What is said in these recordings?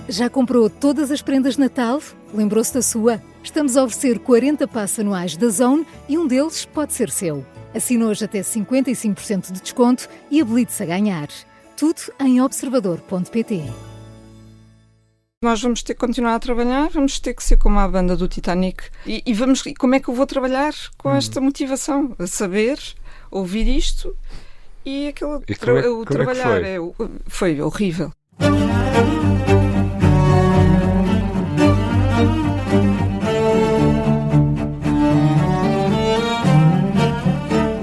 Já comprou todas as prendas de Natal? Lembrou-se da sua? Estamos a oferecer 40 passes anuais da Zone e um deles pode ser seu. Assine hoje até 55% de desconto e habilite-se a ganhar. Tudo em observador.pt. Nós vamos ter que continuar a trabalhar, vamos ter que ser como a banda do Titanic. E como é que eu vou trabalhar com esta motivação? A saber, ouvir isto e o trabalhar foi horrível.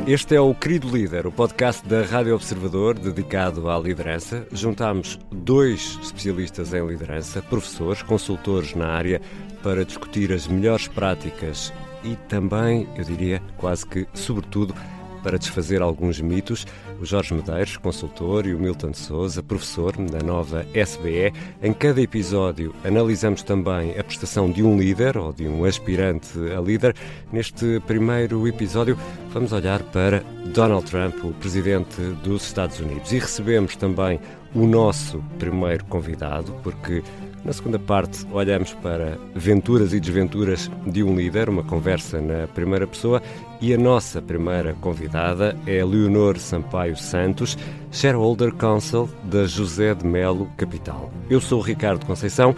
Este é o Querido Líder, o podcast da Rádio Observador dedicado à liderança. Juntámos 2 especialistas em liderança, professores, consultores na área, para discutir as melhores práticas e também, eu diria, quase que, sobretudo, para desfazer alguns mitos. O Jorge Medeiros, consultor, e o Milton Sousa, professor da nova SBE. Em cada episódio analisamos também a prestação de um líder ou de um aspirante a líder. Neste primeiro episódio vamos olhar para Donald Trump, o presidente dos Estados Unidos. E recebemos também o nosso primeiro convidado, porque na segunda parte olhamos para venturas e desventuras de um líder, uma conversa na primeira pessoa, e a nossa primeira convidada é Leonor Sampaio Santos, Shareholder Counsel da José de Melo Capital. Eu sou o Ricardo Conceição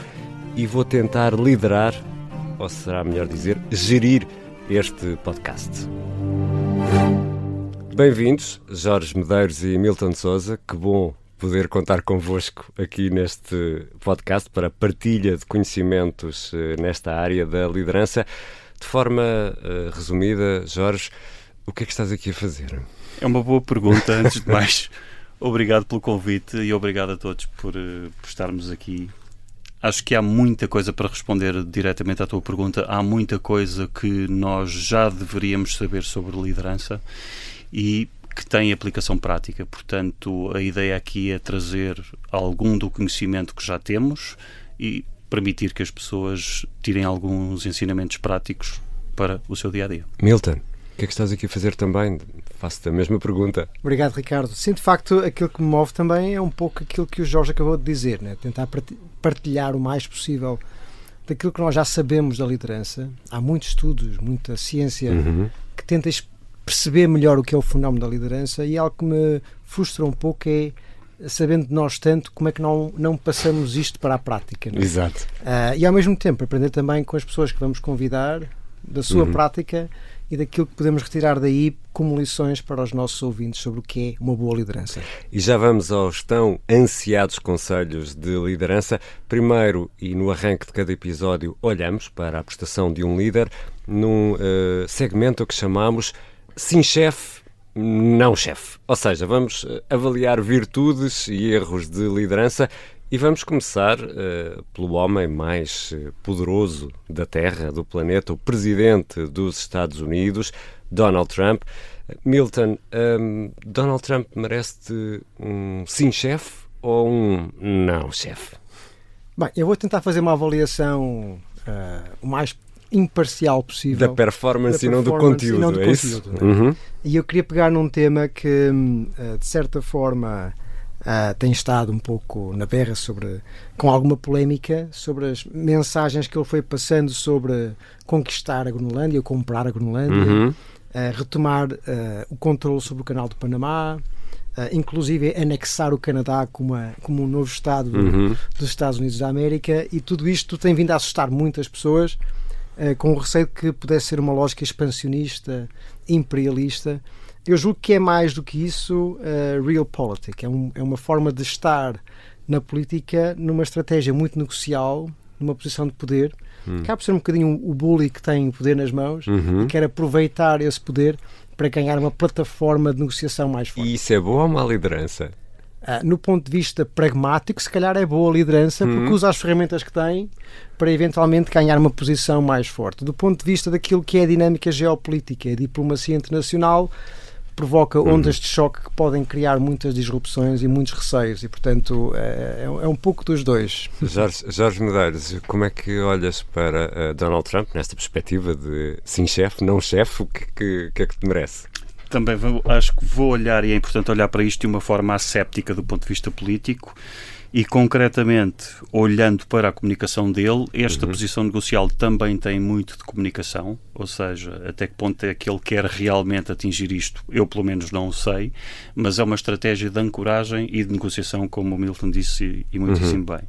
e vou tentar liderar, ou será melhor dizer, gerir este podcast. Bem-vindos, Jorge Medeiros e Milton Sousa, que bom poder contar convosco aqui neste podcast para partilha de conhecimentos nesta área da liderança. De forma resumida, Jorge, o que é que estás aqui a fazer? É uma boa pergunta. Antes de mais, obrigado pelo convite e obrigado a todos por estarmos aqui. Acho que há muita coisa para responder diretamente à tua pergunta. Há muita coisa que nós já deveríamos saber sobre liderança e que tem aplicação prática. Portanto, a ideia aqui é trazer algum do conhecimento que já temos e permitir que as pessoas tirem alguns ensinamentos práticos para o seu dia-a-dia. Milton, o que é que estás aqui a fazer também? Faço-te a mesma pergunta. Obrigado, Ricardo. Sim, de facto, aquilo que me move também é um pouco aquilo que o Jorge acabou de dizer, né? Tentar partilhar o mais possível daquilo que nós já sabemos da liderança. Há muitos estudos, muita ciência que tenta perceber melhor o que é o fenómeno da liderança, e algo que me frustra um pouco é, sabendo de nós tanto, como é que não passamos isto para a prática. Não é? Exato. E ao mesmo tempo aprender também com as pessoas que vamos convidar, da sua prática e daquilo que podemos retirar daí como lições para os nossos ouvintes sobre o que é uma boa liderança. E já vamos aos tão ansiados conselhos de liderança. Primeiro, e no arranque de cada episódio, olhamos para a prestação de um líder num segmento que chamamos Sim, chefe, não chefe. Ou seja, vamos avaliar virtudes e erros de liderança e vamos começar pelo homem mais poderoso da Terra, do planeta, o presidente dos Estados Unidos, Donald Trump. Milton, Donald Trump merece um sim, chefe ou um não, chefe? Bem, eu vou tentar fazer uma avaliação o mais imparcial possível. Da performance e não do conteúdo, é isso? Né? E eu queria pegar num tema que, de certa forma, tem estado um pouco na berra, com alguma polémica, sobre as mensagens que ele foi passando sobre conquistar a Groenlândia, ou comprar a Groenlândia, retomar o controle sobre o canal do Panamá, inclusive anexar o Canadá como um novo Estado dos Estados Unidos da América, e tudo isto tem vindo a assustar muitas pessoas, com o receio de que pudesse ser uma lógica expansionista, imperialista. Eu julgo que é mais do que isso, realpolitik. É uma forma de estar na política numa estratégia muito negocial, numa posição de poder. Acaba por ser um bocadinho o bully que tem o poder nas mãos e quer aproveitar esse poder para ganhar uma plataforma de negociação mais forte. E isso é boa ou má liderança? No ponto de vista pragmático, se calhar é boa liderança, porque usa as ferramentas que tem para eventualmente ganhar uma posição mais forte. Do ponto de vista daquilo que é a dinâmica geopolítica e a diplomacia internacional, provoca ondas de choque que podem criar muitas disrupções e muitos receios, e portanto é um pouco dos dois. Jorge Medeiros, como é que olhas para Donald Trump nesta perspectiva de sim chefe, não chefe? O que é que te merece? Também acho que vou olhar, e é importante olhar para isto de uma forma asséptica do ponto de vista político, E, concretamente, olhando para a comunicação dele, esta posição negocial também tem muito de comunicação, ou seja, até que ponto é que ele quer realmente atingir isto, eu pelo menos não o sei, mas é uma estratégia de ancoragem e de negociação, como o Milton disse e muitíssimo bem.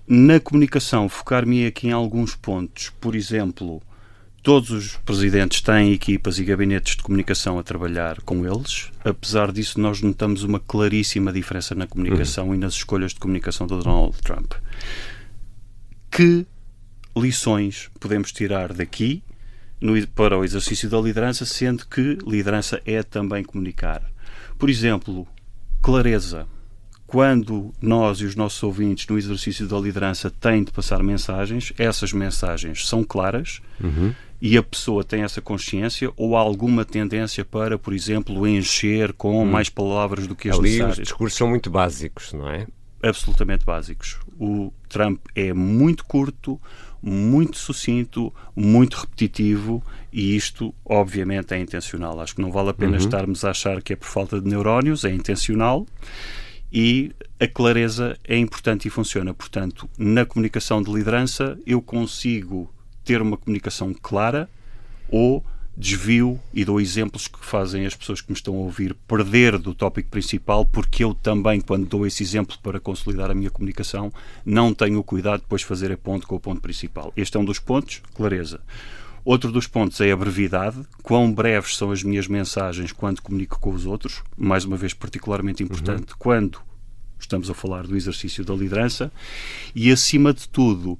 Na comunicação, focar-me aqui em alguns pontos. Por exemplo, todos os presidentes têm equipas e gabinetes de comunicação a trabalhar com eles. Apesar disso, nós notamos uma claríssima diferença na comunicação e nas escolhas de comunicação do Donald Trump. Que lições podemos tirar daqui para o exercício da liderança, sendo que liderança é também comunicar? Por exemplo, clareza. Quando nós e os nossos ouvintes no exercício da liderança têm de passar mensagens, essas mensagens são claras e a pessoa tem essa consciência, ou há alguma tendência para, por exemplo, encher com mais palavras do que as necessárias? Os discursos são muito básicos, não é? Absolutamente básicos. O Trump é muito curto, muito sucinto, muito repetitivo, e isto, obviamente, é intencional. Acho que não vale a pena estarmos a achar que é por falta de neurónios, é intencional. E a clareza é importante e funciona. Portanto, na comunicação de liderança, eu consigo ter uma comunicação clara ou desvio e dou exemplos que fazem as pessoas que me estão a ouvir perder do tópico principal, porque eu também, quando dou esse exemplo para consolidar a minha comunicação, não tenho o cuidado de depois fazer a ponte com o ponto principal. Este é um dos pontos, clareza. Outro dos pontos é a brevidade. Quão breves são as minhas mensagens quando comunico com os outros? Mais uma vez, particularmente importante quando estamos a falar do exercício da liderança. E, acima de tudo,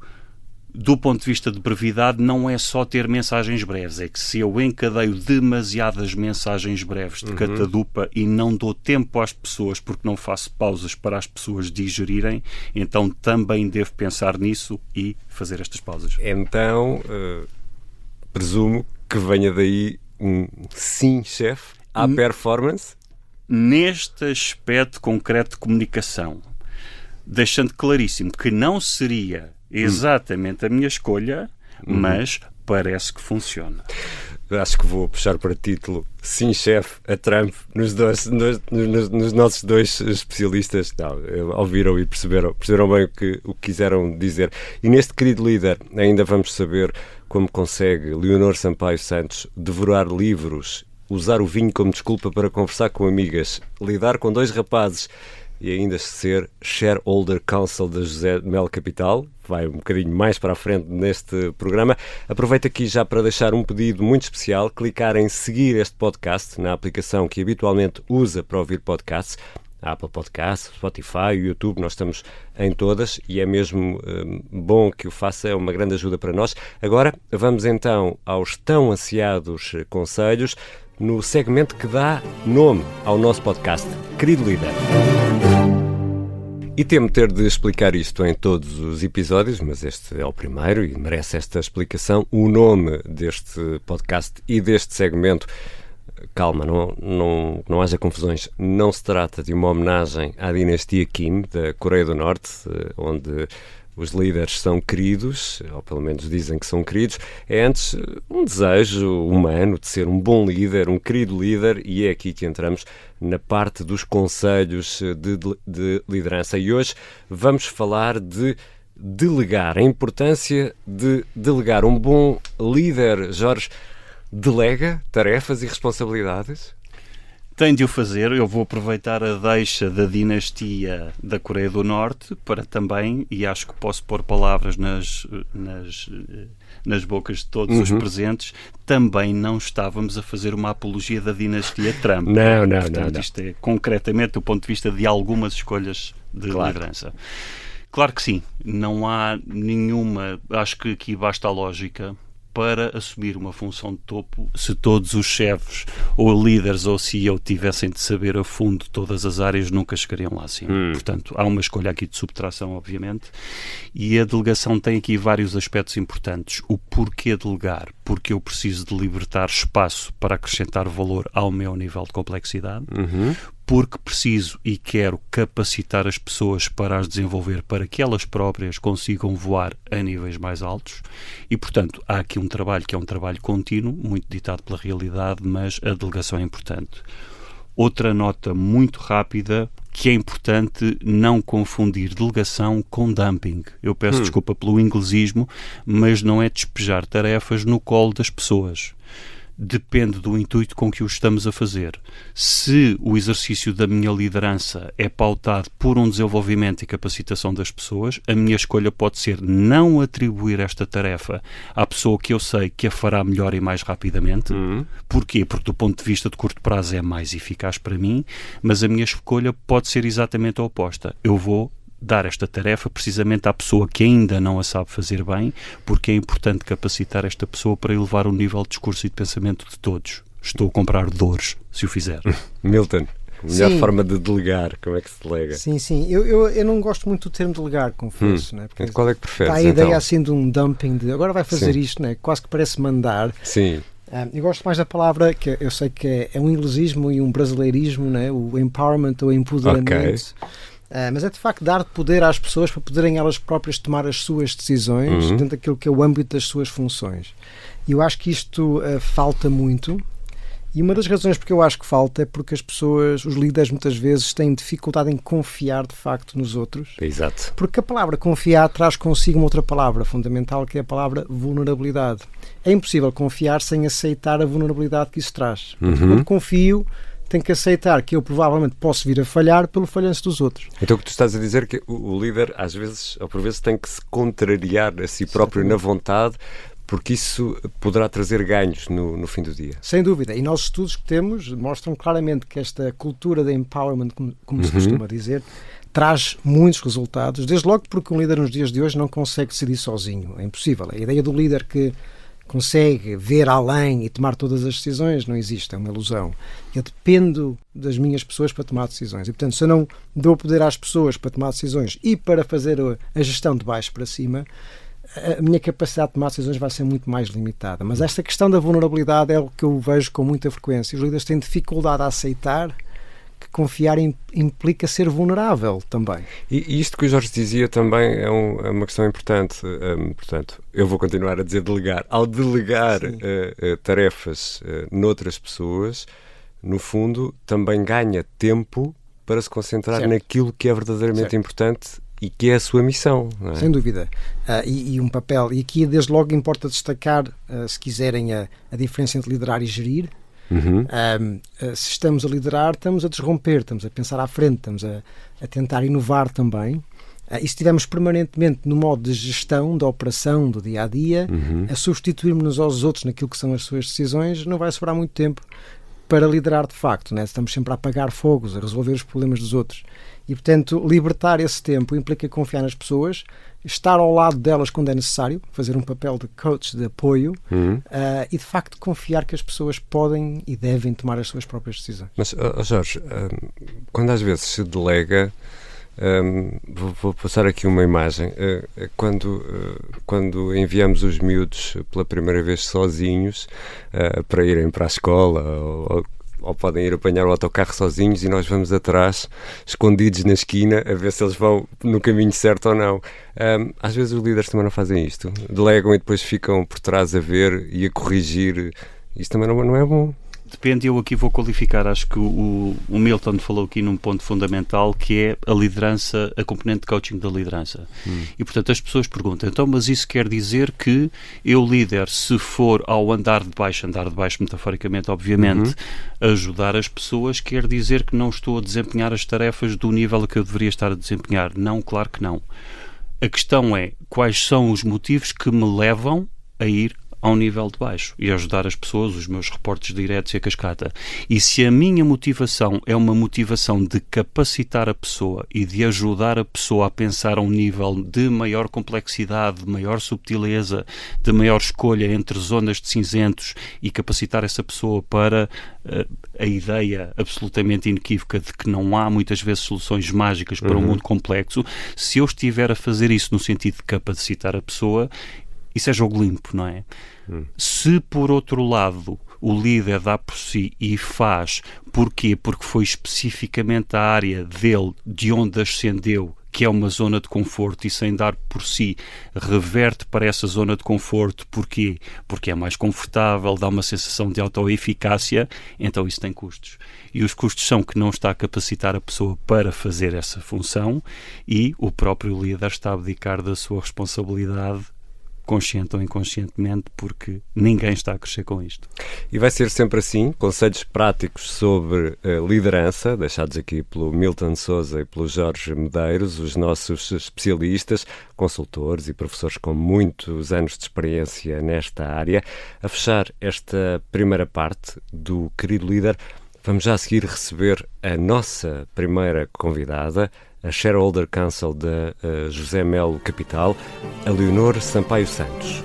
do ponto de vista de brevidade, não é só ter mensagens breves. É que se eu encadeio demasiadas mensagens breves de catadupa e não dou tempo às pessoas, porque não faço pausas para as pessoas digerirem, então também devo pensar nisso e fazer estas pausas. Então, presumo que venha daí um sim, chefe, à performance? Neste aspecto concreto de comunicação, deixando claríssimo que não seria exatamente a minha escolha, mas parece que funciona. Acho que vou puxar para título sim, chefe, a Trump, nos nossos dois especialistas. Não, ouviram e perceberam bem o que quiseram dizer. E neste querido líder, ainda vamos saber como consegue Leonor Sampaio Santos devorar livros, usar o vinho como desculpa para conversar com amigas, lidar com dois rapazes e ainda ser Shareholder Council da José de Mel Capital. Vai um bocadinho mais para a frente neste programa. Aproveito aqui já para deixar um pedido muito especial: clicar em seguir este podcast na aplicação que habitualmente usa para ouvir podcasts. A Apple Podcasts, Spotify, YouTube, nós estamos em todas e é mesmo bom que o faça, é uma grande ajuda para nós. Agora vamos então aos tão ansiados conselhos no segmento que dá nome ao nosso podcast, Querido Líder. E temo ter de explicar isto em todos os episódios, mas este é o primeiro e merece esta explicação. O nome deste podcast e deste segmento, calma, não haja confusões, não se trata de uma homenagem à dinastia Kim da Coreia do Norte, onde os líderes são queridos, ou pelo menos dizem que são queridos. É antes um desejo humano de ser um bom líder, um querido líder, e é aqui que entramos na parte dos conselhos de liderança. E hoje vamos falar de delegar, a importância de delegar. Um bom líder, Jorge, delega tarefas e responsabilidades? Tem de o fazer. Eu vou aproveitar a deixa da dinastia da Coreia do Norte para também, e acho que posso pôr palavras nas bocas de todos os presentes, também não estávamos a fazer uma apologia da dinastia Trump. Portanto, isto é concretamente do ponto de vista de algumas escolhas de liderança. Claro que sim, não há nenhuma, acho que aqui basta a lógica. Para assumir uma função de topo, se todos os chefes ou líderes ou CEO tivessem de saber a fundo todas as áreas, nunca chegariam lá acima. Portanto, há uma escolha aqui de subtração, obviamente, e a delegação tem aqui vários aspectos importantes. O porquê delegar? Porque eu preciso de libertar espaço para acrescentar valor ao meu nível de complexidade. Porque preciso e quero capacitar as pessoas para as desenvolver, para que elas próprias consigam voar a níveis mais altos. E, portanto, há aqui um trabalho que é um trabalho contínuo, muito ditado pela realidade, mas a delegação é importante. Outra nota muito rápida, que é importante não confundir delegação com dumping. Eu peço desculpa pelo inglesismo, mas não é despejar tarefas no colo das pessoas. Depende do intuito com que o estamos a fazer. Se o exercício da minha liderança é pautado por um desenvolvimento e capacitação das pessoas, a minha escolha pode ser não atribuir esta tarefa à pessoa que eu sei que a fará melhor e mais rapidamente. Porquê? Porque do ponto de vista de curto prazo é mais eficaz para mim, mas a minha escolha pode ser exatamente a oposta. Eu vou dar esta tarefa precisamente à pessoa que ainda não a sabe fazer bem, porque é importante capacitar esta pessoa para elevar o nível de discurso e de pensamento de todos. Estou a comprar dores, se o fizer. Milton, melhor forma de delegar, como é que se delega? Sim. Eu não gosto muito do termo delegar, confesso. Né? Porque qual é que preferes? Há a ideia assim de um dumping, de agora vai fazer isto, né? Quase que parece mandar. Sim. Eu gosto mais da palavra, que eu sei que é um inglesismo e um brasileirismo, né? O empowerment ou empoderamento. Mas é de facto dar poder às pessoas para poderem elas próprias tomar as suas decisões dentro daquilo que é o âmbito das suas funções. E eu acho que isto falta muito. E uma das razões porque eu acho que falta é porque as pessoas, os líderes muitas vezes têm dificuldade em confiar de facto nos outros. Exato. Porque a palavra confiar traz consigo uma outra palavra fundamental, que é a palavra vulnerabilidade. É impossível confiar sem aceitar a vulnerabilidade que isso traz. Quando confio, tenho que aceitar que eu provavelmente posso vir a falhar pelo falhanço dos outros. Então o que tu estás a dizer é que o líder às vezes, ou por vezes, tem que se contrariar a si próprio na vontade, porque isso poderá trazer ganhos no fim do dia. Sem dúvida. E nós estudos que temos mostram claramente que esta cultura de empowerment, como se costuma dizer, traz muitos resultados, desde logo porque um líder nos dias de hoje não consegue decidir sozinho. É impossível. A ideia do líder que consegue ver além e tomar todas as decisões não existe, é uma ilusão. Eu dependo das minhas pessoas para tomar decisões e, portanto, se eu não dou poder às pessoas para tomar decisões e para fazer a gestão de baixo para cima, a minha capacidade de tomar decisões vai ser muito mais limitada. Mas esta questão da vulnerabilidade é o que eu vejo com muita frequência. Os líderes têm dificuldade a aceitar que confiar implica ser vulnerável também. E isto que o Jorge dizia também é uma questão importante. Portanto, eu vou continuar a dizer delegar. Ao delegar tarefas noutras pessoas, no fundo, também ganha tempo para se concentrar naquilo que é verdadeiramente importante e que é a sua missão. Não é? Sem dúvida. E um papel. E aqui, desde logo, importa destacar, se quiserem, a diferença entre liderar e gerir. Se estamos a liderar, estamos a desromper, estamos a pensar à frente, estamos a tentar inovar também. E se estivermos permanentemente no modo de gestão, da operação, do dia-a-dia, a substituirmos-nos aos outros naquilo que são as suas decisões, não vai sobrar muito tempo para liderar de facto. Né? Estamos sempre a apagar fogos, a resolver os problemas dos outros. E, portanto, libertar esse tempo implica confiar nas pessoas, estar ao lado delas quando é necessário, fazer um papel de coach, de apoio, e, de facto, confiar que as pessoas podem e devem tomar as suas próprias decisões. Mas, Jorge, quando às vezes se delega, vou passar aqui uma imagem, quando enviamos os miúdos pela primeira vez sozinhos para irem para a escola ou podem ir apanhar o autocarro sozinhos e nós vamos atrás, escondidos na esquina, a ver se eles vão no caminho certo ou não. Às vezes os líderes também não fazem isto. Delegam e depois ficam por trás a ver e a corrigir. Isto também não é bom. Depende, eu aqui vou qualificar, acho que o Milton falou aqui num ponto fundamental, que é a liderança, a componente de coaching da liderança. E, portanto, as pessoas perguntam, então, mas isso quer dizer que eu, líder, se for ao andar de baixo metaforicamente, obviamente, ajudar as pessoas, quer dizer que não estou a desempenhar as tarefas do nível a que eu deveria estar a desempenhar? Não, claro que não. A questão é, quais são os motivos que me levam a ir ao nível de baixo e ajudar as pessoas, os meus reportes diretos e a cascata. E se a minha motivação é uma motivação de capacitar a pessoa e de ajudar a pessoa a pensar a um nível de maior complexidade, de maior subtileza, de maior escolha entre zonas de cinzentos e capacitar essa pessoa para a ideia absolutamente inequívoca de que não há muitas vezes soluções mágicas para um mundo complexo, se eu estiver a fazer isso no sentido de capacitar a pessoa, isso é jogo limpo, não é? Se, por outro lado, o líder dá por si e faz, porquê? Porque foi especificamente a área dele, de onde ascendeu, que é uma zona de conforto e sem dar por si reverte para essa zona de conforto. Porquê? Porque é mais confortável, dá uma sensação de autoeficácia, então isso tem custos. E os custos são que não está a capacitar a pessoa para fazer essa função e o próprio líder está a abdicar da sua responsabilidade, consciente ou inconscientemente, porque ninguém está a crescer com isto. E vai ser sempre assim, conselhos práticos sobre liderança, deixados aqui pelo Milton Sousa e pelo Jorge Medeiros, os nossos especialistas, consultores e professores com muitos anos de experiência nesta área. A fechar esta primeira parte do Querido Líder, vamos já a seguir receber a nossa primeira convidada, a Shareholder Council da José Melo Capital, a Leonor Sampaio Santos.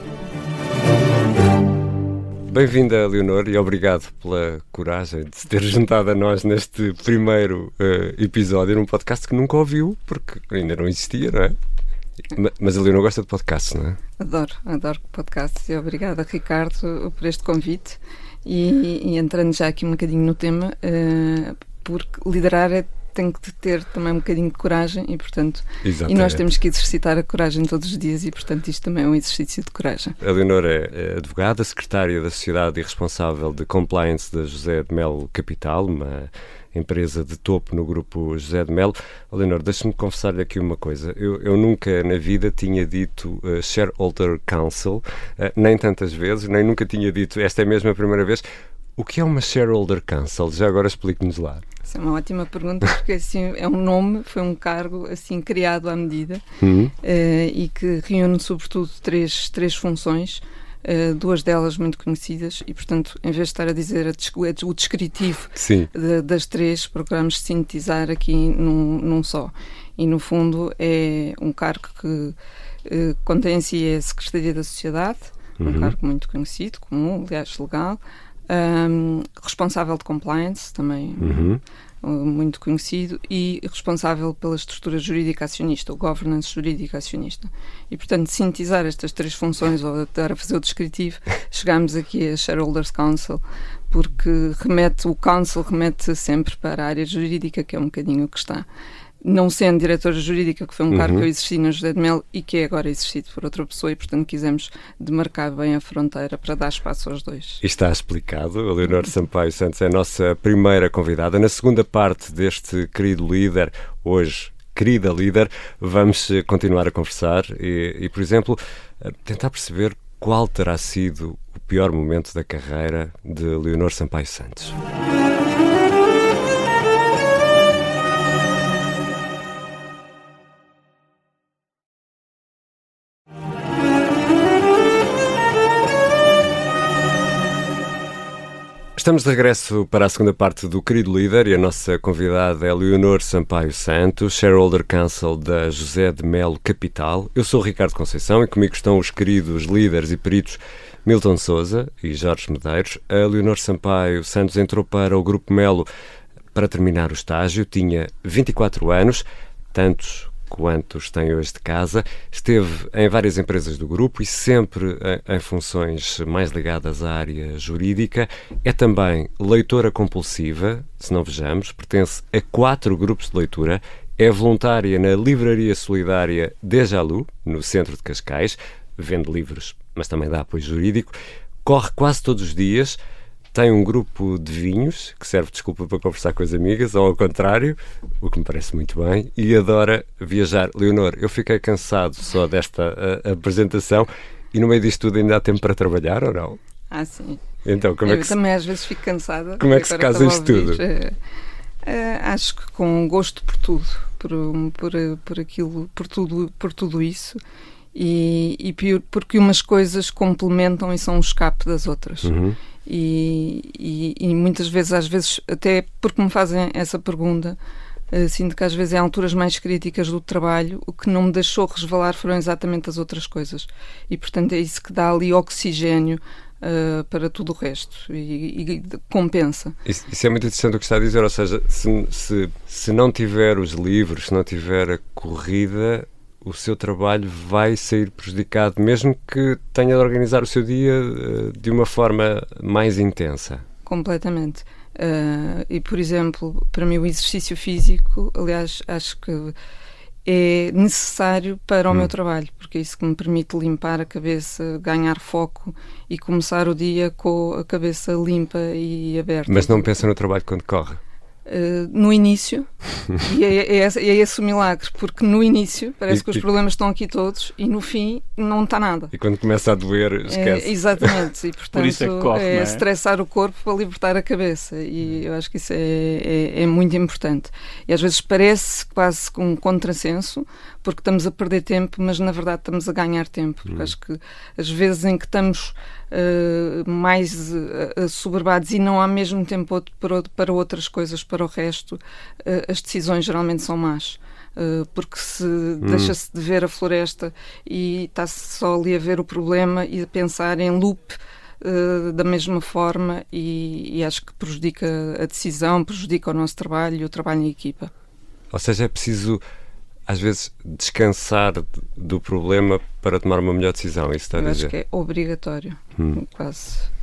Bem-vinda, Leonor, e obrigado pela coragem de se ter juntado a nós neste primeiro episódio, num podcast que nunca ouviu, porque ainda não existia, não é? Mas a Leonor gosta de podcasts, não é? Adoro podcasts e obrigada, Ricardo, por este convite. E entrando já aqui um bocadinho no tema, porque liderar tem que ter também um bocadinho de coragem e, portanto, e nós temos que exercitar a coragem todos os dias e, portanto, isto também é um exercício de coragem. A Leonor é advogada, secretária da Sociedade e responsável de Compliance da José de Melo Capital, uma empresa de topo no grupo José de Melo. Leonor, deixa-me confessar-lhe aqui uma coisa. Eu nunca na vida tinha dito Shareholder Council, nem tantas vezes, nem nunca tinha dito, esta é mesmo a primeira vez. O que é uma Shareholder Council? Já agora explique-nos lá. Essa é uma ótima pergunta, porque assim, é um nome, foi um cargo assim criado à medida e que reúne sobretudo três funções, duas delas muito conhecidas e, portanto, em vez de estar a dizer o descritivo das três, procuramos sintetizar aqui num só. E, no fundo, é um cargo que contém em si a Secretaria da Sociedade, um cargo muito conhecido, comum, aliás, legal, responsável de compliance, também muito conhecido, e responsável pela estrutura jurídica acionista, ou governance jurídica acionista. E, portanto, sintetizar estas três funções, ou estar a fazer o descritivo, chegámos aqui a Shareholders Council, porque o Council remete sempre para a área jurídica, que é um bocadinho o que está. Não sendo diretora jurídica, que foi um cargo que eu exerci na José de Melo e que é agora exercido por outra pessoa, e, portanto, quisemos demarcar bem a fronteira para dar espaço aos dois. E está explicado. A Leonor Sampaio Santos é a nossa primeira convidada. Na segunda parte deste Querido Líder, hoje, querida líder, vamos continuar a conversar e, por exemplo, tentar perceber qual terá sido o pior momento da carreira de Leonor Sampaio Santos. Estamos de regresso para a segunda parte do Querido Líder e a nossa convidada é Leonor Sampaio Santos, Shareholder Council da José de Melo Capital. Eu sou o Ricardo Conceição e comigo estão os queridos líderes e peritos Milton Sousa e Jorge Medeiros. A Leonor Sampaio Santos entrou para o Grupo Melo para terminar o estágio, tinha 24 anos, tantos quantos tem hoje de casa, esteve em várias empresas do grupo e sempre em funções mais ligadas à área jurídica. É também leitora compulsiva, se não vejamos, pertence a 4 grupos de leitura, é voluntária na Livraria Solidária Dejalu, no centro de Cascais, vende livros, mas também dá apoio jurídico, corre quase todos os dias, tem um grupo de vinhos, que serve de desculpa para conversar com as amigas, ou ao contrário, o que me parece muito bem, e adora viajar. Leonor, eu fiquei cansado só desta apresentação, e no meio disto tudo ainda há tempo para trabalhar, ou não? Sim. Então, como é que também às vezes fico cansada. Como é que se casa isto tudo? Acho que com gosto por tudo, por aquilo, por tudo isso, e porque umas coisas complementam e são um escape das outras. E muitas vezes, às vezes, até porque me fazem essa pergunta, sinto que às vezes em alturas mais críticas do trabalho, o que não me deixou resvalar foram exatamente as outras coisas. E, portanto, é isso que dá ali oxigénio para tudo o resto e compensa. Isso é muito interessante o que está a dizer, ou seja, se não tiver os livros, se não tiver a corrida, o seu trabalho vai sair prejudicado, mesmo que tenha de organizar o seu dia de uma forma mais intensa. Completamente. E, por exemplo, para mim o exercício físico, aliás, acho que é necessário para o meu trabalho, porque é isso que me permite limpar a cabeça, ganhar foco e começar o dia com a cabeça limpa e aberta. Mas não pensa no trabalho quando corre? No início, e é esse o milagre, porque no início parece que os problemas estão aqui todos e no fim não está nada. E quando começa a doer, esquece. Exatamente, e portanto Por isso é que corre, não é? estressar o corpo para libertar a cabeça, e eu acho que isso é muito importante. E às vezes parece quase com um contrassenso, porque estamos a perder tempo, mas na verdade estamos a ganhar tempo, porque acho que as vezes em que estamos mais assoberbados e não há mesmo tempo para outras coisas, para o resto, as decisões geralmente são más. Porque se deixa-se de ver a floresta e está-se só ali a ver o problema e a pensar em loop da mesma forma, e acho que prejudica a decisão, prejudica o nosso trabalho e o trabalho em equipa. Ou seja, é preciso às vezes descansar do problema para tomar uma melhor decisão, isso está a dizer? Eu acho que é obrigatório, quase.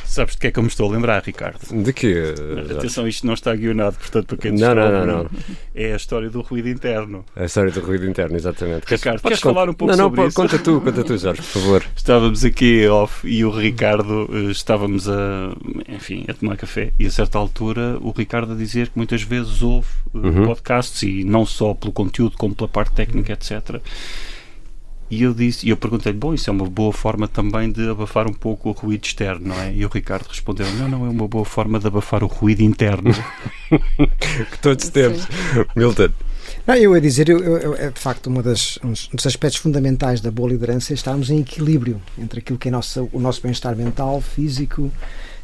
Sabes de que é que eu me estou a lembrar, Ricardo? De quê? Atenção, isto não está guionado, portanto, para quem Não. É a história do ruído interno. A história do ruído interno, exatamente. Ricardo, queres falar um pouco sobre isso? Conta tu, Jorge, por favor. Estávamos aqui off e o Ricardo, estávamos a tomar café, e a certa altura o Ricardo a dizer que muitas vezes ouve podcasts, e não só pelo conteúdo como pela parte técnica, etc. E eu perguntei-lhe, bom, isso é uma boa forma também de abafar um pouco o ruído externo, não é? E o Ricardo respondeu, não é uma boa forma de abafar o ruído interno. Que todos temos. Milton. Eu ia dizer, é de facto um dos aspectos fundamentais da boa liderança é estarmos em equilíbrio entre aquilo que é o nosso bem-estar mental, físico.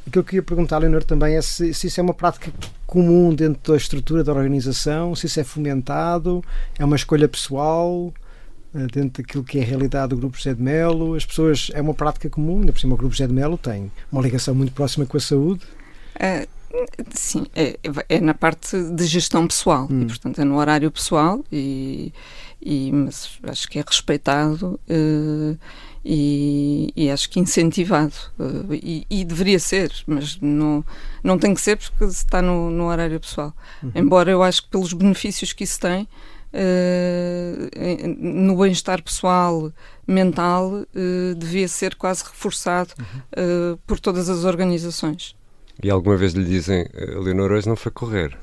Aquilo que eu ia perguntar, Leonor, também é se isso é uma prática comum dentro da estrutura da organização, se isso é fomentado, é uma escolha pessoal dentro daquilo que é a realidade do Grupo José de Melo. As pessoas, é uma prática comum, ainda por cima o Grupo José de Melo tem uma ligação muito próxima com a saúde. Sim, é na parte de gestão pessoal, e, portanto é no horário pessoal, mas acho que é respeitado e acho que incentivado, e deveria ser, mas não tem que ser porque está no horário pessoal. Embora eu acho que pelos benefícios que isso tem, no bem-estar pessoal, mental, devia ser quase reforçado por todas as organizações. E alguma vez lhe dizem, Leonor, hoje não foi correr?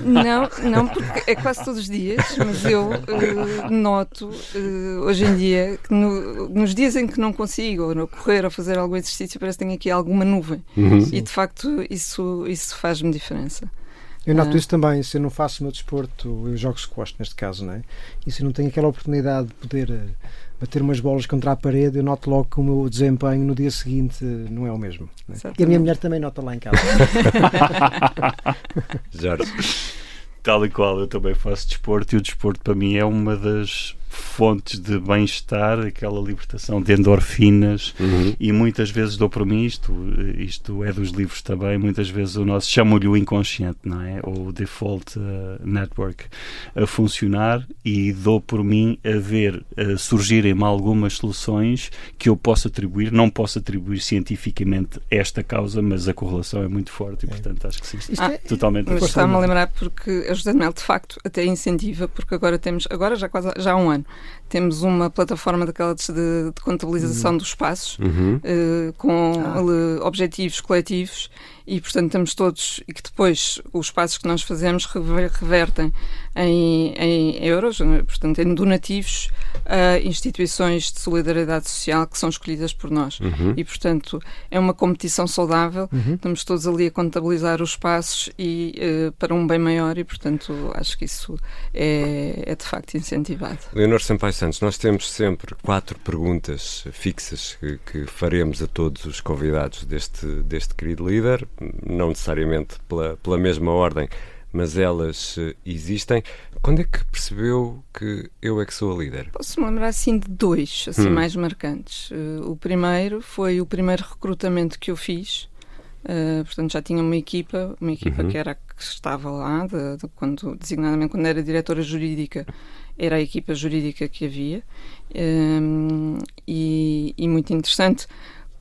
Não, porque é quase todos os dias, mas eu noto hoje em dia que nos dias em que não consigo ou correr ou fazer algum exercício, parece que tenho aqui alguma nuvem, e de facto isso faz-me diferença. Eu noto isso também, se eu não faço o meu desporto, eu jogo squash neste caso, não é? E se eu não tenho aquela oportunidade de poder bater umas bolas contra a parede, eu noto logo que o meu desempenho no dia seguinte não é o mesmo, não é? E a minha mulher também nota lá em casa. Jorge. Tal e qual, eu também faço desporto, e o desporto para mim é uma das fontes de bem-estar, aquela libertação de endorfinas, e muitas vezes dou por mim, isto é dos livros também, muitas vezes o nosso, chamo-lhe o inconsciente, não é? Ou o default network a funcionar, e dou por mim a ver surgirem-me algumas soluções que eu posso atribuir, não posso atribuir cientificamente esta causa, mas a correlação é muito forte, e portanto acho que sim, totalmente. Mas está-me a lembrar, porque a José de Mel de facto até incentiva, porque agora já há um ano temos uma plataforma daquelas de contabilização dos passos, com objetivos coletivos, e portanto estamos todos, e que depois os passos que nós fazemos revertem em euros, portanto em donativos a instituições de solidariedade social que são escolhidas por nós, e portanto é uma competição saudável, estamos todos ali a contabilizar os passos e para um bem maior, e portanto acho que isso é de facto incentivado. Leonor Sampaio Santos, nós temos sempre 4 perguntas fixas que faremos a todos os convidados deste querido líder, não necessariamente pela mesma ordem, mas elas existem. Quando é que percebeu que eu é que sou a líder? Posso-me lembrar assim de 2 assim, mais marcantes. O primeiro foi o primeiro recrutamento que eu fiz. Portanto, já tinha uma equipa que era a que estava lá, designadamente quando era diretora jurídica, era a equipa jurídica que havia, e muito interessante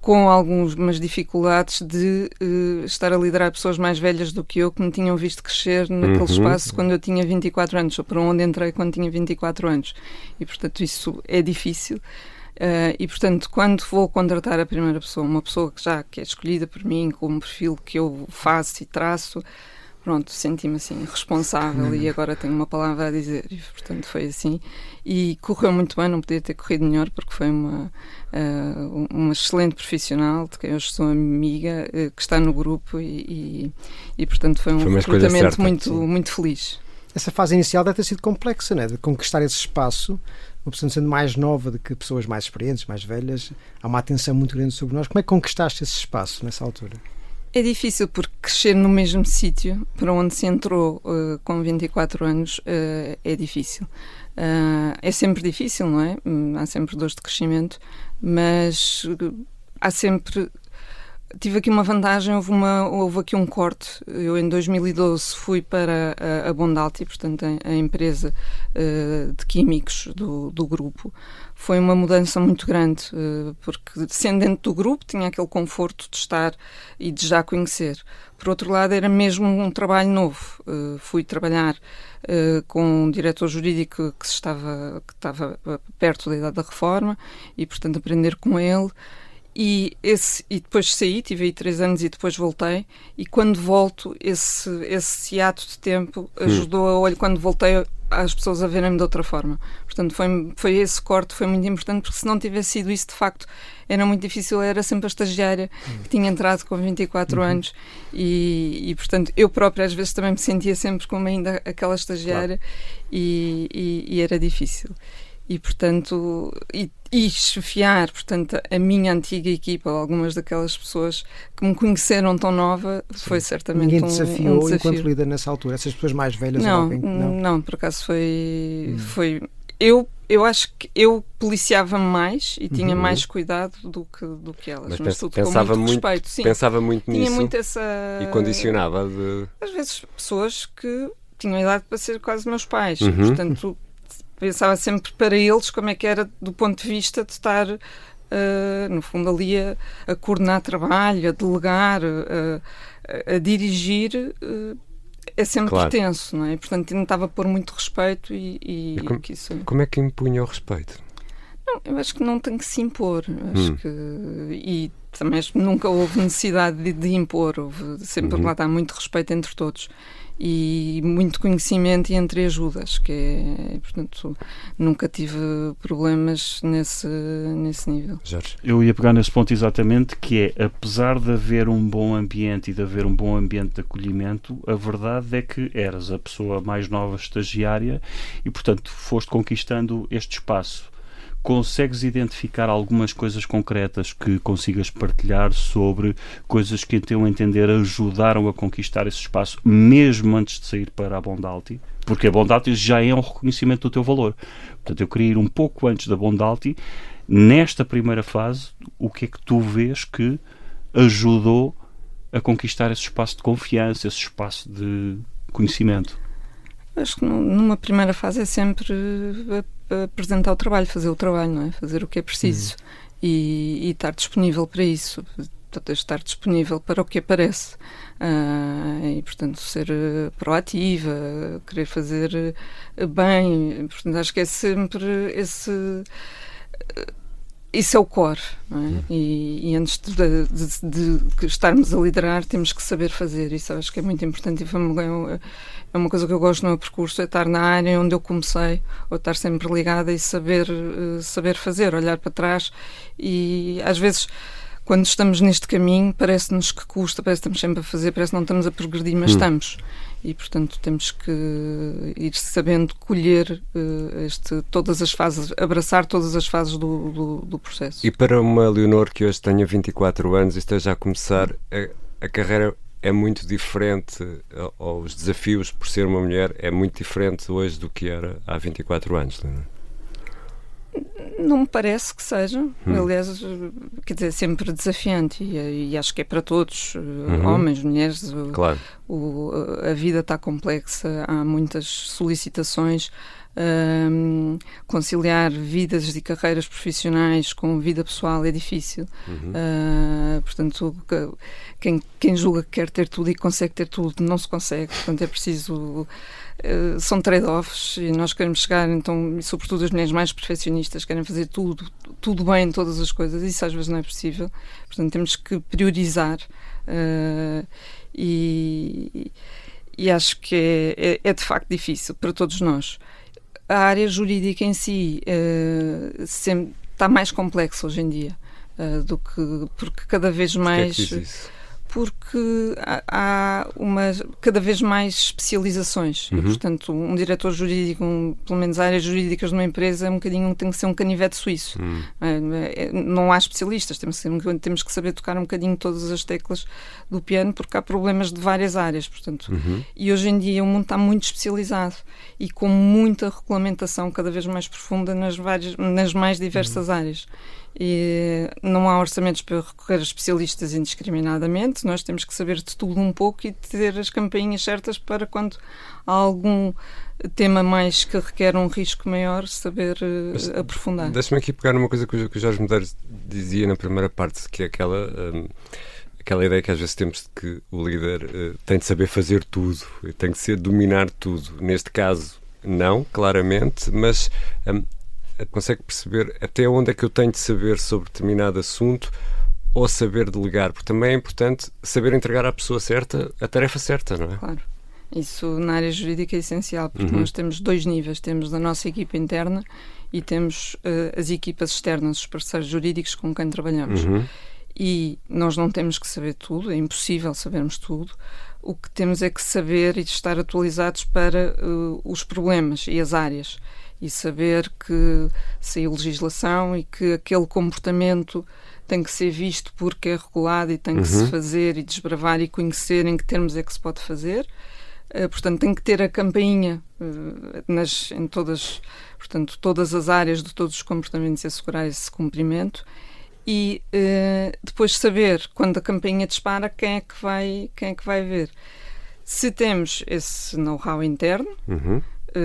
com algumas dificuldades de estar a liderar pessoas mais velhas do que eu, que me tinham visto crescer naquele espaço quando eu tinha 24 anos, ou para onde entrei quando tinha 24 anos. E, portanto, isso é difícil. E, portanto, quando vou contratar a primeira pessoa, uma pessoa que é escolhida por mim, com um perfil que eu faço e traço, pronto, senti-me assim responsável e agora tenho uma palavra a dizer, e portanto foi assim, e correu muito bem, não podia ter corrido melhor, porque foi uma excelente profissional, de quem hoje sou amiga, que está no grupo e portanto foi um recrutamento muito feliz. Essa fase inicial deve ter sido complexa, né? De conquistar esse espaço, uma pessoa sendo mais nova do que pessoas mais experientes, mais velhas, há uma atenção muito grande sobre nós. Como é que conquistaste esse espaço nessa altura? É difícil, porque crescer no mesmo sítio para onde se entrou com 24 anos é difícil. É sempre difícil, não é? Há sempre dores de crescimento, mas há sempre... Tive aqui uma vantagem, houve aqui um corte. Eu em 2012 fui para a Bondalti, portanto a empresa de químicos do grupo. Foi uma mudança muito grande, porque sendo dentro do grupo tinha aquele conforto de estar e de já conhecer. Por outro lado, era mesmo um trabalho novo. Fui trabalhar com um diretor jurídico que estava perto da idade da reforma e, portanto, aprender com ele. E depois saí, tive aí 3 anos e depois voltei, e quando volto, esse ato de tempo ajudou quando voltei, as pessoas a verem-me de outra forma. Portanto, foi esse corte, foi muito importante, porque se não tivesse sido isso, de facto, era muito difícil. Era sempre a estagiária que tinha entrado com 24 anos e, portanto, eu própria às vezes também me sentia sempre como ainda aquela estagiária, claro. e era difícil. E, portanto, e chefiar, portanto, a minha antiga equipa, algumas daquelas pessoas que me conheceram tão nova, foi certamente Ninguém te desafiou um desafio. Enquanto líder nessa altura? Essas pessoas mais velhas? Não, por acaso foi... Eu acho que eu policiava-me mais e tinha mais cuidado do que elas. Mas tudo pensava com muito respeito. Sim, pensava muito nisso, tinha muito e condicionava às vezes pessoas que tinham idade para ser quase meus pais. Portanto, pensava sempre para eles como é que era do ponto de vista de estar, no fundo, ali a coordenar trabalho, a delegar, a dirigir. É sempre tenso, não é? Portanto, tentava pôr muito respeito Como é que impunha o respeito? Não, eu acho que não tem que se impor. E também nunca houve necessidade de impor. Houve sempre lá está muito respeito entre todos. E muito conhecimento e entreajudas, portanto, nunca tive problemas nesse nível. Jorge? Eu ia pegar nesse ponto exatamente, que é, apesar de haver um bom ambiente e de haver um bom ambiente de acolhimento, a verdade é que eras a pessoa mais nova estagiária e, portanto, foste conquistando este espaço. Consegues identificar algumas coisas concretas que consigas partilhar sobre coisas que, em teu entender, ajudaram a conquistar esse espaço, mesmo antes de sair para a Bondalti? Porque a Bondalti já é um reconhecimento do teu valor. Portanto, eu queria ir um pouco antes da Bondalti. Nesta primeira fase, o que é que tu vês que ajudou a conquistar esse espaço de confiança, esse espaço de conhecimento? Acho que numa primeira fase é sempre apresentar o trabalho, fazer o trabalho, não é? Fazer o que é preciso e estar disponível para isso, estar disponível para o que aparece e, portanto, ser proativa, querer fazer bem. Portanto, acho que é sempre isso é o core, não é? E antes de estarmos a liderar, temos que saber fazer. Isso acho que é muito importante e é uma coisa que eu gosto no meu percurso, é estar na área onde eu comecei, ou estar sempre ligada e saber fazer, olhar para trás. E às vezes, quando estamos neste caminho, parece-nos que custa, parece que estamos sempre a fazer, parece que não estamos a progredir, mas estamos. E, portanto, temos que ir sabendo colher todas as fases, abraçar todas as fases do processo. E para uma Leonor que hoje tenha 24 anos e esteja a começar, a carreira é muito diferente, ou os desafios por ser uma mulher é muito diferente hoje do que era há 24 anos, não é? Não me parece que seja. Aliás, quer dizer, sempre desafiante e acho que é para todos, homens, mulheres. Claro. A vida está complexa, há muitas solicitações conciliar vidas e carreiras profissionais com vida pessoal é difícil. Portanto, quem julga que quer ter tudo e consegue ter tudo, não se consegue. Portanto, é preciso... são trade-offs e nós queremos chegar, então, e sobretudo as mulheres mais perfeccionistas querem fazer tudo bem em todas as coisas, e isso às vezes não é possível. Portanto, temos que priorizar e acho que é de facto difícil para todos nós. A área jurídica em si sempre está mais complexa hoje em dia, porque cada vez mais... Porquê é que diz isso? Porque há cada vez mais especializações. E, portanto, um diretor jurídico, pelo menos áreas jurídicas de uma empresa, tem que ser um canivete suíço. Não há especialistas, temos que saber tocar um bocadinho todas as teclas do piano, porque há problemas de várias áreas. Portanto, e hoje em dia o mundo está muito especializado e com muita regulamentação cada vez mais profunda nas mais diversas áreas. E não há orçamentos para recorrer a especialistas indiscriminadamente. Nós temos que saber de tudo um pouco e ter as campainhas certas para, quando há algum tema mais que requer um risco maior, saber aprofundar. Deixa-me aqui pegar numa coisa que o Jorge Medeiros dizia na primeira parte, que é aquela ideia que às vezes temos de que o líder tem de saber fazer tudo, tem de dominar tudo. Neste caso, não, claramente, mas... consegue perceber até onde é que eu tenho de saber sobre determinado assunto ou saber delegar, porque também é importante saber entregar à pessoa certa a tarefa certa, não é? Claro. Isso na área jurídica é essencial, porque nós temos 2 níveis. Temos a nossa equipa interna e temos as equipas externas, os parceiros jurídicos com quem trabalhamos. E nós não temos que saber tudo, é impossível sabermos tudo. O que temos é que saber e estar atualizados para os problemas e as áreas. E saber que saiu legislação e que aquele comportamento tem que ser visto porque é regulado e tem que se fazer e desbravar e conhecer em que termos é que se pode fazer. Portanto, tem que ter a campainha em todas as áreas de todos os comportamentos e assegurar esse cumprimento. E depois saber, quando a campainha dispara, quem é que vai ver. Se temos esse know-how interno,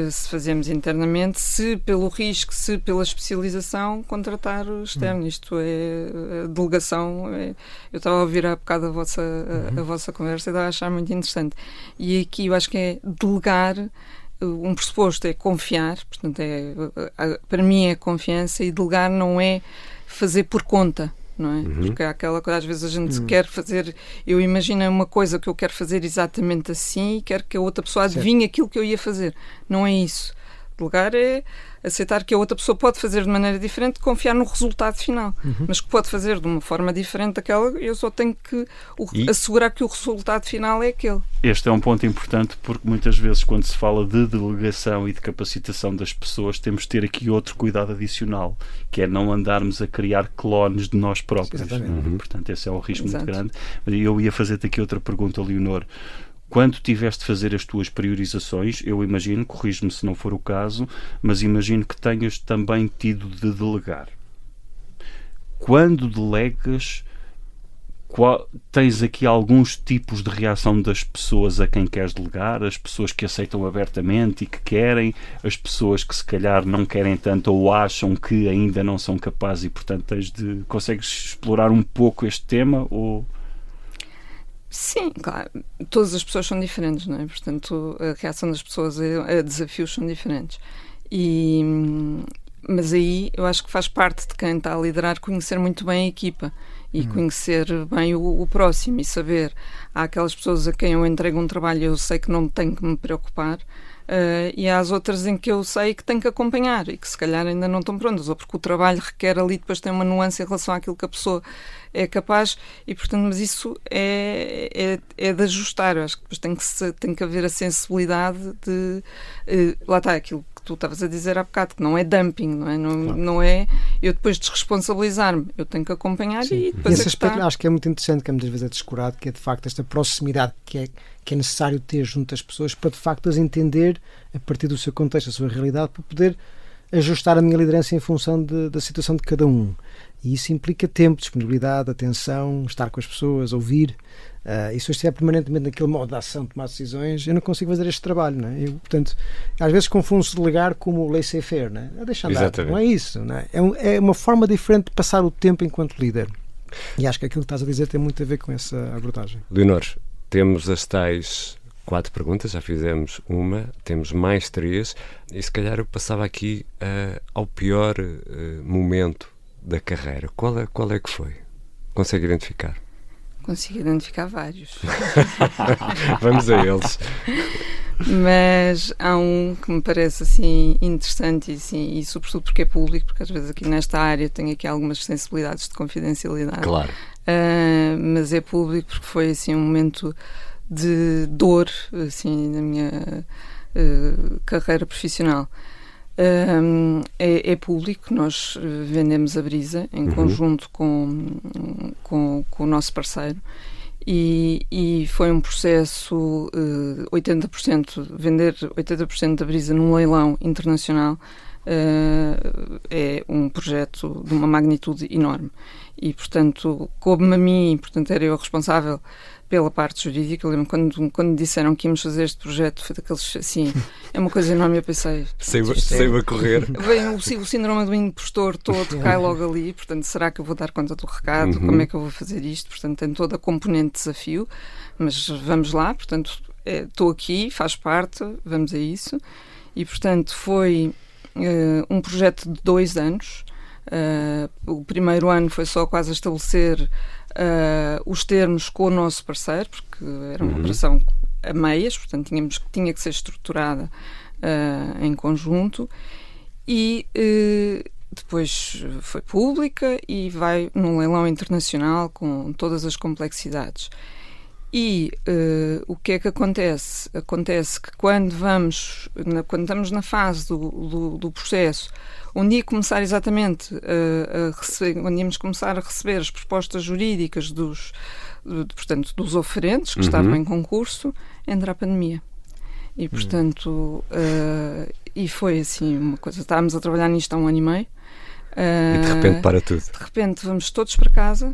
se fazemos internamente, se pelo risco, se pela especialização, contratar o externo. Isto é a delegação. Eu estava a ouvir há bocado a vossa conversa e estava a achar muito interessante. E aqui eu acho que é delegar. Um pressuposto é confiar, portanto, para mim é confiança, e delegar não é fazer por conta. Não é? Porque há aquela coisa, às vezes a gente quer fazer, eu imagino uma coisa que eu quero fazer exatamente assim e quero que a outra pessoa adivinhe aquilo que eu ia fazer. Não é isso. Delegar é aceitar que a outra pessoa pode fazer de maneira diferente, confiar no resultado final, mas que pode fazer de uma forma diferente daquela, eu só tenho que assegurar que o resultado final é aquele. Este é um ponto importante, porque muitas vezes quando se fala de delegação e de capacitação das pessoas, temos de ter aqui outro cuidado adicional, que é não andarmos a criar clones de nós próprios. Portanto, esse é um risco muito grande. Eu ia fazer-te aqui outra pergunta, Leonor. Quando tiveste de fazer as tuas priorizações, eu imagino, corrijo-me se não for o caso, mas imagino que tenhas também tido de delegar. Quando delegas, tens aqui alguns tipos de reação das pessoas a quem queres delegar, as pessoas que aceitam abertamente e que querem, as pessoas que se calhar não querem tanto ou acham que ainda não são capazes e, portanto, consegues explorar um pouco este tema ou... Sim, claro. Todas as pessoas são diferentes, não é? Portanto, a reação das pessoas a desafios são diferentes. Mas aí eu acho que faz parte de quem está a liderar conhecer muito bem a equipa e conhecer bem o próximo e saber. Há aquelas pessoas a quem eu entrego um trabalho e eu sei que não tenho que me preocupar, e há as outras em que eu sei que tenho que acompanhar e que se calhar ainda não estão prontas, ou porque o trabalho requer ali, depois tem uma nuance em relação àquilo que a pessoa é capaz, e portanto, mas isso é de ajustar. Eu acho que depois tem que haver a sensibilidade de lá está aquilo que tu estavas a dizer há bocado, que não é dumping, não é? Não é eu depois desresponsabilizar-me, eu tenho que acompanhar. Sim. E depois esse aspecto acho que é muito interessante, que muitas vezes é descurado, que é de facto esta proximidade que é necessário ter junto às pessoas para de facto as entender a partir do seu contexto, a sua realidade, para poder ajustar a minha liderança em função da situação de cada um. E isso implica tempo, disponibilidade, atenção, estar com as pessoas, ouvir. E se eu estiver permanentemente naquele modo de ação, de tomar decisões, eu não consigo fazer este trabalho, não é? Portanto, às vezes confundo-se delegar como laissez-faire, não é? Deixa andar, exatamente. Não é isso, não é? É uma forma diferente de passar o tempo enquanto líder. E acho que aquilo que estás a dizer tem muito a ver com essa abordagem. Leonor, temos as tais 4 perguntas, já fizemos uma, temos mais 3, e se calhar eu passava aqui ao pior momento da carreira. Qual é que foi? Consegue identificar? Consigo identificar vários. Vamos a eles. Mas há um que me parece assim interessante e sobretudo porque é público, porque às vezes aqui nesta área tenho aqui algumas sensibilidades de confidencialidade. Claro. Mas é público porque foi assim um momento de dor assim na minha carreira profissional. É público, nós vendemos a Brisa em conjunto com o nosso parceiro e foi um processo 80%, vender 80% da Brisa num leilão internacional é um projeto de uma magnitude enorme e portanto coube-me a mim, portanto era eu a responsável pela parte jurídica. Eu lembro quando disseram que íamos fazer este projeto, foi daqueles assim, é uma coisa enorme. Eu pensei, saiba a correr. Vem o síndrome do impostor todo, cai logo ali. Portanto, será que eu vou dar conta do recado? Como é que eu vou fazer isto? Portanto, tem toda a componente de desafio, mas vamos lá. Portanto, estou aqui, faz parte, vamos a isso. E portanto, foi um projeto de 2 anos. O primeiro ano foi só quase a estabelecer os termos com o nosso parceiro, porque era uma operação a meias, portanto tinha que ser estruturada em conjunto e depois foi pública e vai num leilão internacional com todas as complexidades. E o que é que acontece? Acontece que quando estamos na fase do processo, onde ia começar exatamente onde íamos começar a receber as propostas jurídicas portanto, dos oferentes que estavam em concurso, entra a pandemia. E, portanto, e foi assim uma coisa. Estávamos a trabalhar nisto há 1 ano e meio. E de repente para tudo. De repente vamos todos para casa.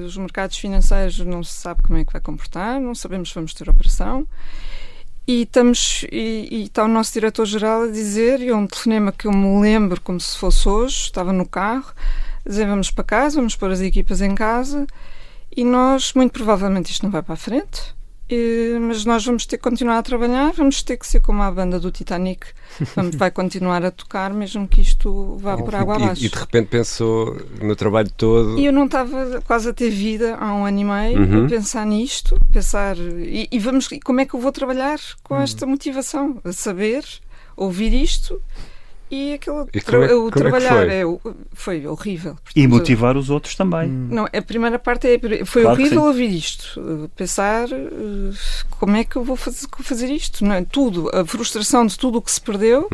Os mercados financeiros não se sabe como é que vai comportar, não sabemos se vamos ter operação. E está o nosso diretor-geral a dizer, e é um telefonema que eu me lembro como se fosse hoje, estava no carro, a dizer vamos para casa, vamos pôr as equipas em casa e nós, muito provavelmente isto não vai para a frente, mas nós vamos ter que continuar a trabalhar, vamos ter que ser como a banda do Titanic, vai continuar a tocar mesmo que isto vá por água abaixo. E de repente pensou no trabalho todo. E eu não estava quase a ter vida há 1 ano e meio a pensar nisto, e como é que eu vou trabalhar com esta motivação, a saber, ouvir isto. E o trabalhar foi horrível. Portanto, e motivar os outros também. Não, a primeira parte foi claro horrível ouvir isto. Pensar como é que eu vou fazer isto. Não é? Tudo, a frustração de tudo o que se perdeu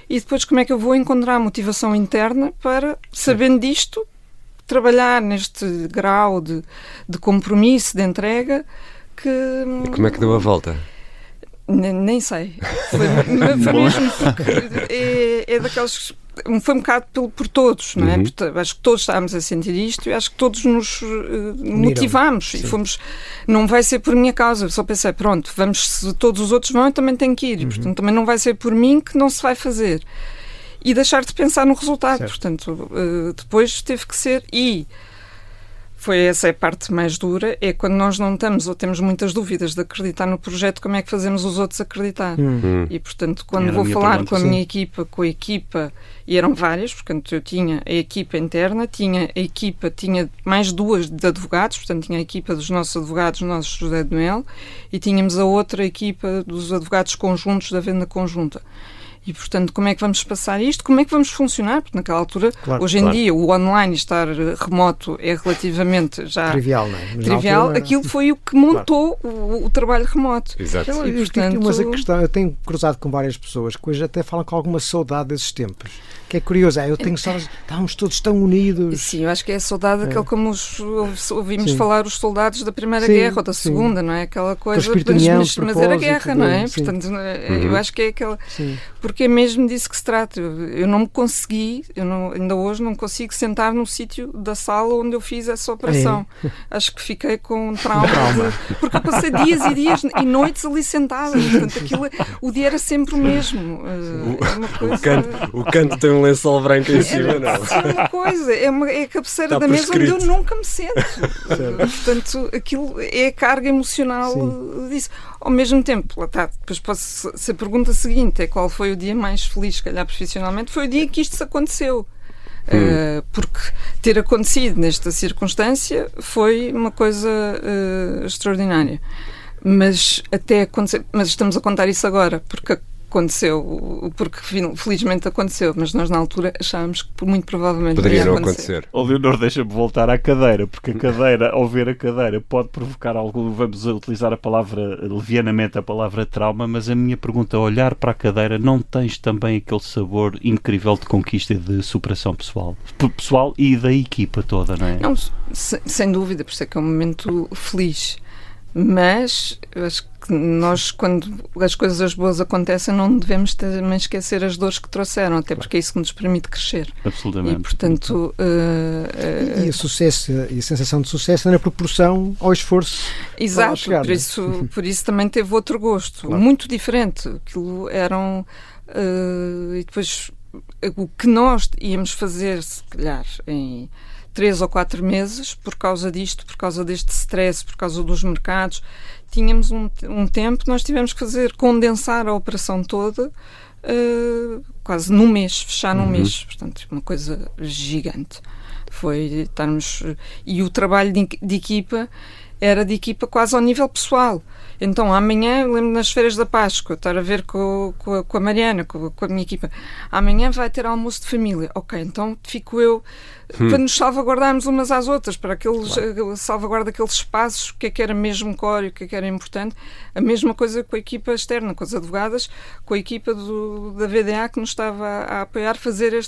e depois como é que eu vou encontrar motivação interna para, sabendo disto, trabalhar neste grau de compromisso, de entrega. E como é que deu a volta? Nem sei. Foi mesmo porque é daqueles. Foi um bocado por todos, não é? Porque acho que todos estávamos a sentir isto e acho que todos nos motivámos e fomos. Não vai ser por minha causa. Eu só pensei, pronto, se todos os outros vão, eu também tenho que ir. E, portanto, também não vai ser por mim que não se vai fazer. E deixar de pensar no resultado. Certo. Portanto, depois teve que ser. E essa é a parte mais dura, é quando nós não estamos ou temos muitas dúvidas de acreditar no projeto, como é que fazemos os outros acreditar. E, portanto, quando vou falar com a minha equipa, com a equipa, e eram várias, portanto, eu tinha a equipa interna, tinha mais 2 de advogados, portanto, tinha a equipa dos nossos advogados, nosso José de Noel, e tínhamos a outra equipa dos advogados conjuntos da venda conjunta. E, portanto, como é que vamos passar isto? Como é que vamos funcionar? Porque naquela altura, hoje em dia, o online estar remoto é relativamente já trivial, não é? Trivial. Aquilo foi o que montou o trabalho remoto. Exato. E, portanto, mas a questão, eu tenho cruzado com várias pessoas que hoje até falam com alguma saudade desses tempos. Que é curioso, eu tenho saudades, estávamos todos tão unidos. Sim, eu acho que é a saudade daquele como ouvimos falar os soldados da Primeira Guerra ou da Segunda, não é? Aquela coisa de união, mas era guerra, não é? Portanto, eu acho que é aquela. Porque porque é mesmo disso que se trata. Eu não me consegui, ainda hoje não consigo sentar no sítio da sala onde eu fiz essa operação. Acho que fiquei com um trauma. Porque eu passei dias e dias e noites ali sentada. Portanto, o dia era sempre o mesmo. O canto tem um lençol branco em cima, não? É uma coisa, é a cabeceira da mesa onde eu nunca me sento. Portanto, aquilo é a carga emocional disso. Ao mesmo tempo, lá está, depois se a pergunta seguinte é qual foi o dia mais feliz, se calhar profissionalmente, foi o dia que isto se aconteceu. Porque ter acontecido nesta circunstância foi uma coisa extraordinária. Mas até acontecer, mas estamos a contar isso agora, porque aconteceu, porque felizmente aconteceu, mas nós na altura achávamos que muito provavelmente poderia não acontecer. O Leonor, deixa-me voltar à cadeira, porque a cadeira, ao ver a cadeira, pode provocar algo, vamos utilizar a palavra, levianamente a palavra trauma, mas a minha pergunta, olhar para a cadeira, não tens também aquele sabor incrível de conquista e de superação pessoal e da equipa toda, não é? Não, sem dúvida, por isso é que é um momento feliz. Mas eu acho que nós, quando as coisas boas acontecem, não devemos também esquecer as dores que trouxeram, até porque é isso que nos permite crescer. Absolutamente. E, portanto... E o sucesso, e a sensação de sucesso na proporção ao esforço. Exato, chegar, por isso também teve outro gosto, muito diferente. Aquilo eram... e depois, o que nós íamos fazer, se calhar, em 3 ou 4 meses, por causa disto, por causa deste stress, por causa dos mercados, tínhamos um tempo, nós tivemos que condensar a operação toda, quase num mês, fechar num mês, portanto, uma coisa gigante. Foi estarmos... E o trabalho de equipa era de equipa quase ao nível pessoal. Então, amanhã, lembro nas férias da Páscoa, estar a ver com a Mariana, com a minha equipa. Amanhã vai ter almoço de família. Ok, então fico eu para nos salvaguardarmos umas às outras, para salvaguardar aqueles espaços, o que era mesmo core, o que era importante. A mesma coisa com a equipa externa, com as advogadas, com a equipa da VDA que nos estava a apoiar, fazer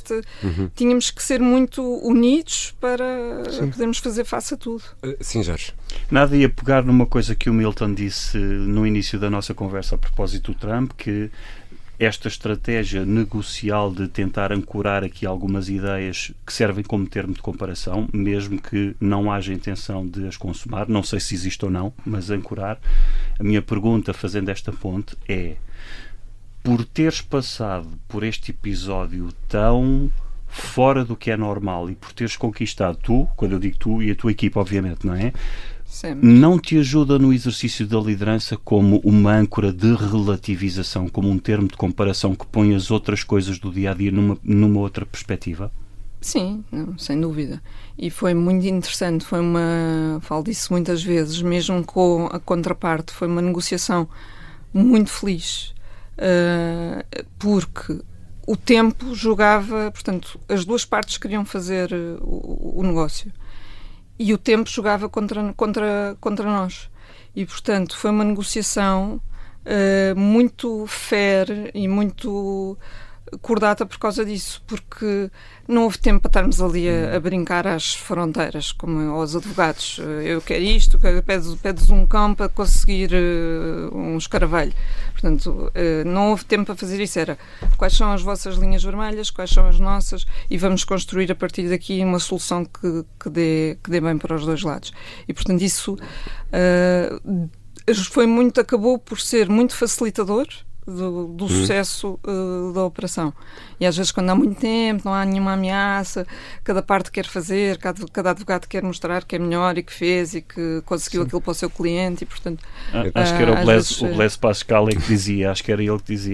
Tínhamos que ser muito unidos para podermos fazer face a tudo. Sim, Jorge. Nada ia pegar numa coisa que o Milton disse no início da nossa conversa a propósito do Trump, que esta estratégia negocial de tentar ancorar aqui algumas ideias que servem como termo de comparação, mesmo que não haja intenção de as consumar, não sei se existe ou não, mas ancorar. A minha pergunta, fazendo esta ponte, é: por teres passado por este episódio tão fora do que é normal e por teres conquistado tu, quando eu digo tu, e a tua equipa, obviamente, não é? Sempre. Não te ajuda no exercício da liderança como uma âncora de relativização, como um termo de comparação que põe as outras coisas do dia-a-dia numa outra perspectiva? Sim, não, sem dúvida. E foi muito interessante, falo disso muitas vezes, mesmo com a contraparte, foi uma negociação muito feliz, porque o tempo jogava, portanto, as duas partes queriam fazer o negócio. E o tempo jogava contra nós. E, portanto, foi uma negociação muito fair e muito cordata por causa disso, porque não houve tempo para estarmos ali a brincar às fronteiras, como aos advogados. Eu quero isto, pedes um cão para conseguir um escaravelho. Portanto, não houve tempo para fazer isso. Era quais são as vossas linhas vermelhas, quais são as nossas, e vamos construir a partir daqui uma solução que dê bem para os dois lados. E, portanto, isso acabou por ser muito facilitador do sucesso da operação. E às vezes, quando há muito tempo, não há nenhuma ameaça, cada parte quer fazer, cada advogado quer mostrar que é melhor e que fez e que conseguiu aquilo para o seu cliente, e portanto... Acho que era o Blaise Pascal que dizia,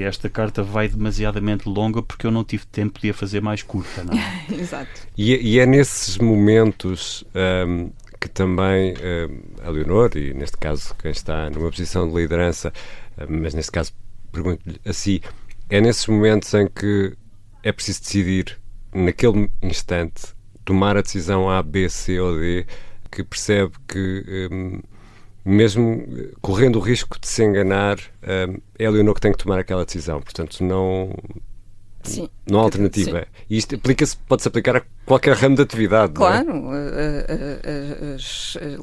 esta carta vai demasiadamente longa porque eu não tive tempo de a fazer mais curta, não é? Exato. E é nesses momentos que também a Leonor, e neste caso quem está numa posição de liderança, mas neste caso pergunto-lhe assim, é nesses momentos em que é preciso decidir, naquele instante, tomar a decisão A, B, C ou D, que percebe que, mesmo correndo o risco de se enganar, é a Leonor que tem que tomar aquela decisão. Portanto, não há alternativa. E isto pode-se aplicar a qualquer ramo de atividade. Claro, não é?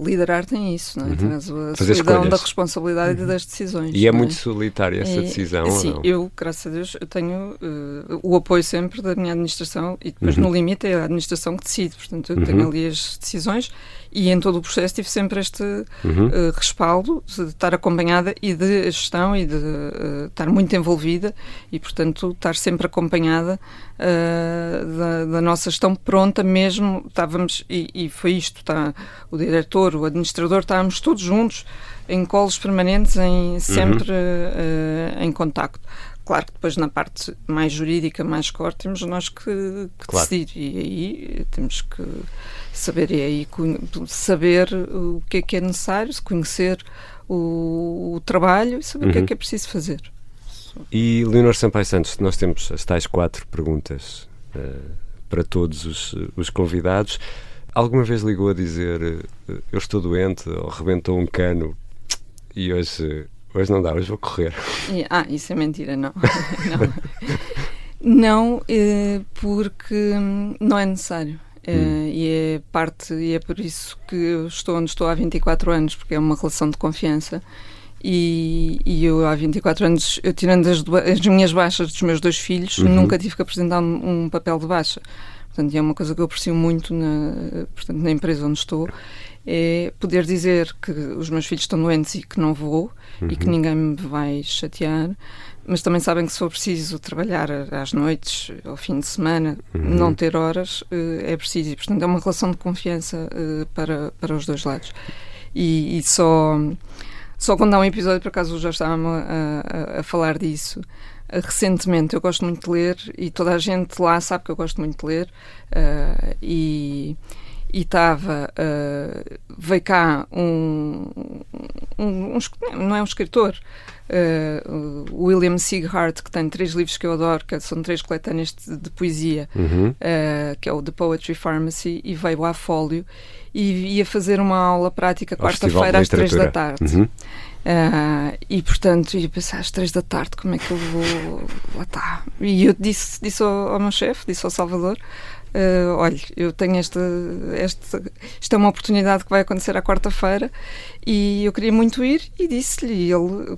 Liderar tem isso, não é? Tem a Fazer solidão escolhas. da responsabilidade e das decisões. E é não muito solitária essa decisão, ou sim, não? eu, graças a Deus, eu tenho o apoio sempre da minha administração e depois no limite é a administração que decide, portanto eu tenho ali as decisões e em todo o processo tive sempre este respaldo de estar acompanhada e de gestão e de estar muito envolvida e, portanto, estar sempre acompanhada da nossa gestão pronta mesmo. Estávamos, e foi isto, o diretor, o administrador, estávamos todos juntos em calls permanentes, sempre em contacto. Claro que depois na parte mais jurídica, mais core, temos nós que decidir e aí temos que saber, saber o que é necessário, se conhecer o trabalho e saber o que é preciso fazer. E Leonor Sampaio Santos, nós temos as tais 4 perguntas para todos os convidados. Alguma vez ligou a dizer eu estou doente ou rebentou um cano e hoje não dá, hoje vou correr? Isso é mentira, não. Não, porque não é necessário. E é por isso que eu estou onde estou há 24 anos, porque é uma relação de confiança. E eu há 24 anos, eu tirando as minhas baixas dos meus 2 filhos, nunca tive que apresentar um papel de baixa. Portanto, é uma coisa que eu aprecio muito na empresa onde estou, é poder dizer que os meus filhos estão doentes e que não vou e que ninguém me vai chatear, mas também sabem que se for preciso trabalhar às noites, ao fim de semana, não ter horas, é preciso. E, portanto, é uma relação de confiança para os 2 lados. E só quando há um episódio, por acaso já estávamos a falar disso, recentemente, eu gosto muito de ler e toda a gente lá sabe que eu gosto muito de ler e veio cá não é um escritor, o William Sieghart, que tem 3 livros que eu adoro, que são 3 coletâneas de poesia, que é o The Poetry Pharmacy, e veio à Fólio e ia fazer uma aula prática quarta-feira às 3 da tarde. E portanto ia pensar às 3 da tarde como é que eu vou lá está. E eu disse ao meu chefe, disse ao Salvador, olha, eu tenho isto é uma oportunidade que vai acontecer à quarta-feira e eu queria muito ir, e disse-lhe, e ele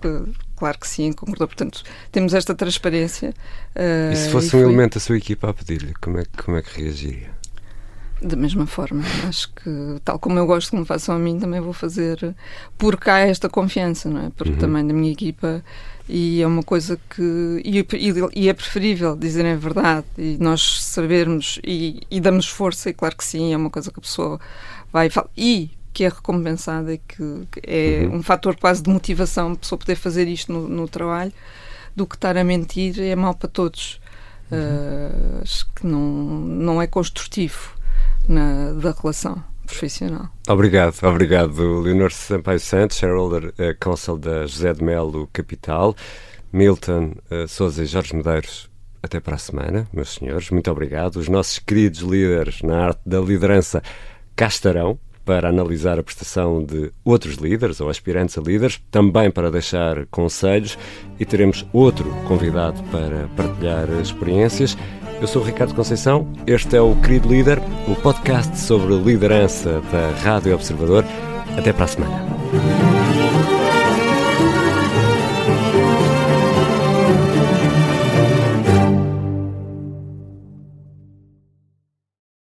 claro que sim, concordou. Portanto, temos esta transparência. E se fosse um elemento da sua equipa a pedir-lhe, como é que reagiria? Da mesma forma, acho que tal como eu gosto que me façam a mim, também vou fazer, porque há esta confiança, não é? Porque também da minha equipa, e é uma coisa que e é preferível dizerem a verdade e nós sabermos e damos força, e claro que sim, é uma coisa que a pessoa vai e que é recompensada e que é um fator quase de motivação a pessoa poder fazer isto no trabalho, do que estar a mentir é mau para todos. Acho que não é construtivo da relação profissional. Obrigado, Leonor Sampaio Santos, Shareholder Counsel da José de Melo Capital. Milton Sousa e Jorge Medeiros, até para a semana, meus senhores, muito obrigado. Os nossos queridos líderes na arte da liderança cá estarão para analisar a prestação de outros líderes ou aspirantes a líderes, também para deixar conselhos, e teremos outro convidado para partilhar experiências. Eu sou o Ricardo Conceição, este é o Querido Líder, o podcast sobre liderança da Rádio Observador. Até para a semana.